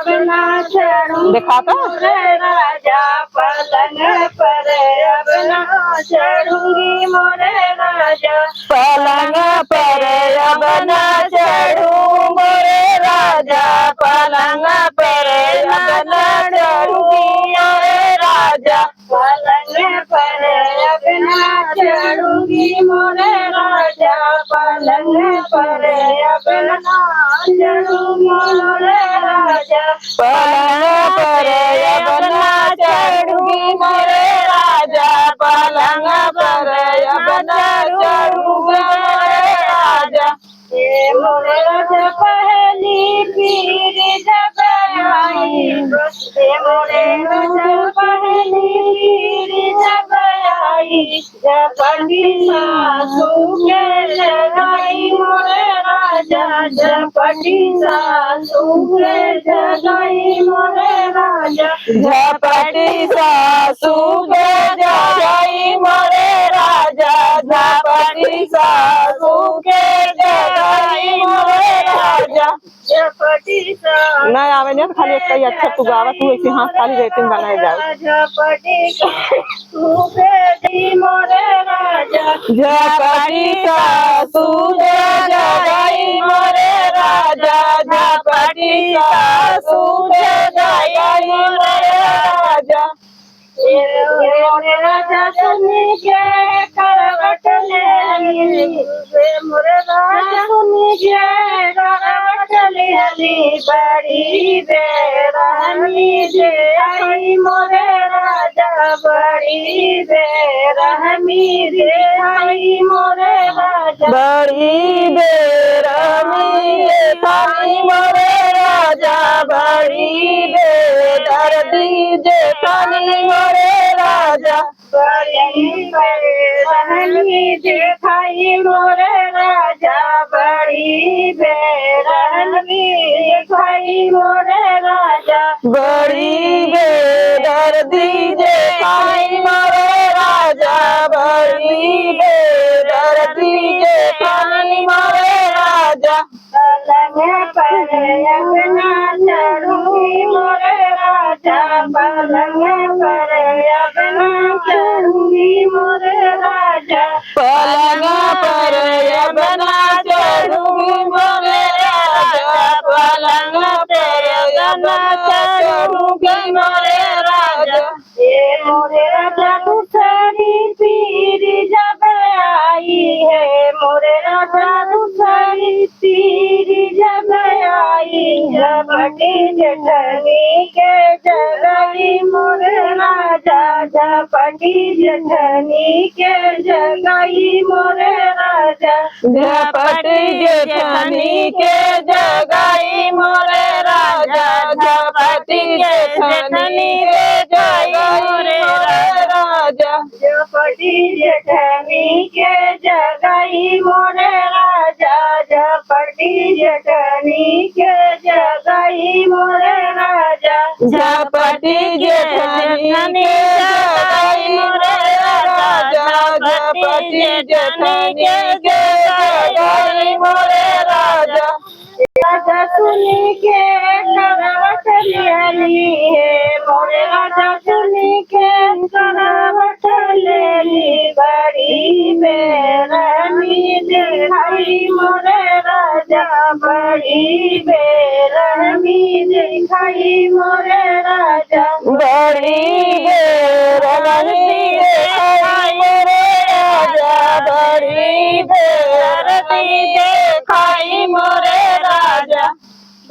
अब ना चढ़ूं दिखा तो मोरे राजा पलंग पर अब ना चढ़ूंगी मोरे राजा पलंग पर अब न चढ़ूं मोरे राजा पलंग पर अब न चढ़ूं मोरे राजा पलंग पर अब ना चढ़ूंगी मोरे राजा पलंग पर अब ना चढ़ूंगी मोरे राजा पलंग पर अब न चढ़ूंगी मोरे राजा पलंग पर अब न चढ़ूंगी मोरे राजा ये मोरे राजा पहली पीर जब आई ये मोरे राजा पहली पीर जब आई जब पंडित सासू के जगाई मोरे राजा जब पंडित सासू के जगाई मोरे राजा झपटी सासू के जगाई मोरे राजा झपटी सासू के जगाई मोरे राजा झपटी नहीं आवे नहीं तो खाली एक ही अच्छा तू गावा तू ऐसे हाथ खाली रेटिंग बनाए जाओ झपटी तू बेटी मोरे राजा झपटी सासू के जगाई मोरे राजा झपटी सासू के जगाई मोरे राजा मोरे राजा सुन के करवट ले मोरे राजा सुन के करवट ले बड़ी बेरहमी दे आई मोरे राजा बड़ी बेरहमी दे आई मोरे राजा बड़ी बेरहमी जेठानी मोरे राजा बड़ी बेदर्दी जेठानी मोरे राजा बड़ी बेरहमी दिखाई मोरे राजा बड़ी बेरहमी दिखाई मोरे राजा बड़ी बेदर्दी जेठानी मोरे राजा बड़ी बेदर्दी जेठानी मोरे राजा पलंग पर अपना चढ़ूंगी मोरे राजा पलंग पर अपना चढ़ूंगी मोरे राजा पलंग पर अब न चढ़ूंगी मोरे राजा पलंग पर अब न चढ़ूंगी मोरे राजा ये मोरे राजा दूसरी पीर जब आई है मोरे राजा दूसरी पीर जब आई झपटी जेठनी के जगाई मोरे राजा झपटी जेठनी के जगाई मोरे राजा झपटी जेठनी के जगाई मोरे राजा झपटी जेठनी के जगाई मोरे राजा झपटी जेठनी के जगाई मोरे राजा झपटी जेठनी के जगाई मोरे राजा झपटी जेठनी के जगाई मोरे राजा झपटी जेठनी के जगाई मोरे राजा राजा सुनी के करवट लेली है मोरे राजा सुनी के करवट लेली बड़ी बेरहमी दिखाई मोरे राजा बड़ी बेरहमी दिखाई मोरे राजा बड़ी बेरहमी दिखाई मोरे राजा बड़ी बेरहमी दिखाई मोरे राजा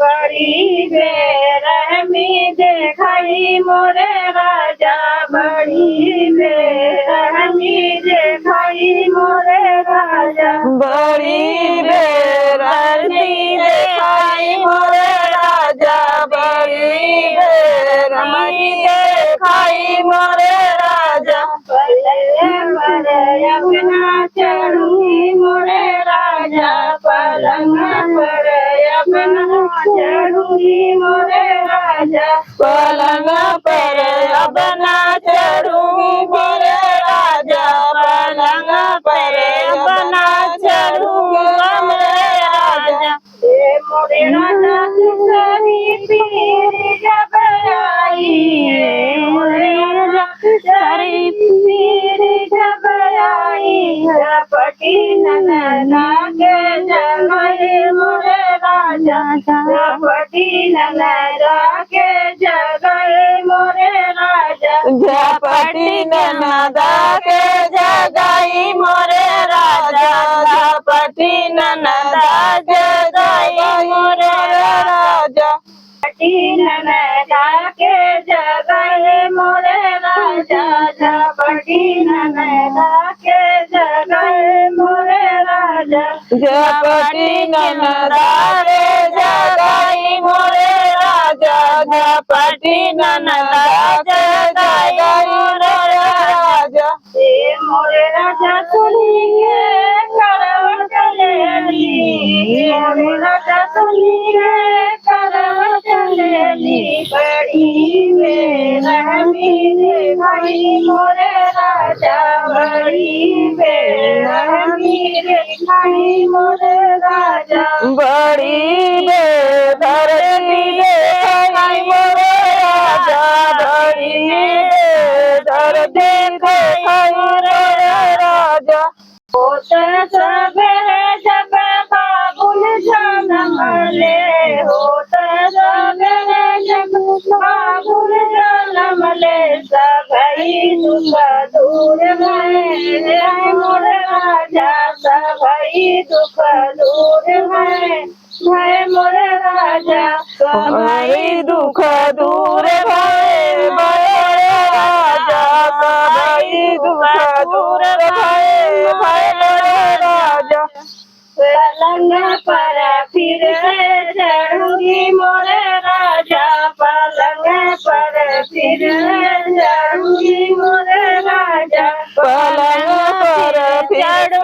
बड़ी बेरहमी दिखाई मोरे राजा बड़ी बेरहमी दिखाई मोरे राजा बड़ी बेरहमी दिखाई मोरे राजा बड़ी बेरहमी दिखाई मोरे राजा पलंग पर अपना चढ़ूंगी मोरे राजा पलंग पर अपना चढ़ूंगी मोरे राजा पलंग पर अब न चढ़ूंगी मोरे राजा पलंग पर अब न चढ़ूंगी मोरे राजा ये मोरे राजा दूसरी पीर ननदा के जगई मोरे राजा झपटी ननदा के जगाई मोरे राजा झपटी ननदा जगाई मोरे राजा झपटी ननदा के जगई मोरे राजा झपटी ननदा के जगई मोरे राजा झपटी ननदा के जगाई मोरे राजा झपटी ननदा जगाई मोरे राजा मोरे राजा सुनिए करवट लेली मोरे राजा सुनिए करवट लेली बड़ी बेरहमी रे भाई मोरे राजा बड़ी बेरहमी रे भाई मोरे राजा बड़ी बेदर्दी खाई मोरे राजा बड़ी बेदर्दी खाई मोरे राजा होत सबे जब बाबुल जन्म ले होत सबे जब बाबुल जन्म ले सबई दुख दूर भय मोरे राजा सबई दुख दूर भय मोरे राजा सबई दुख दूर भय मोरे राजा सबई दुख दूर भय मोरे राजा पलंग पर फिर चढ़ूंगी मोरे राजा पलंग पर फिर चढ़ूंगी मोरे राजा पलंग पर फिर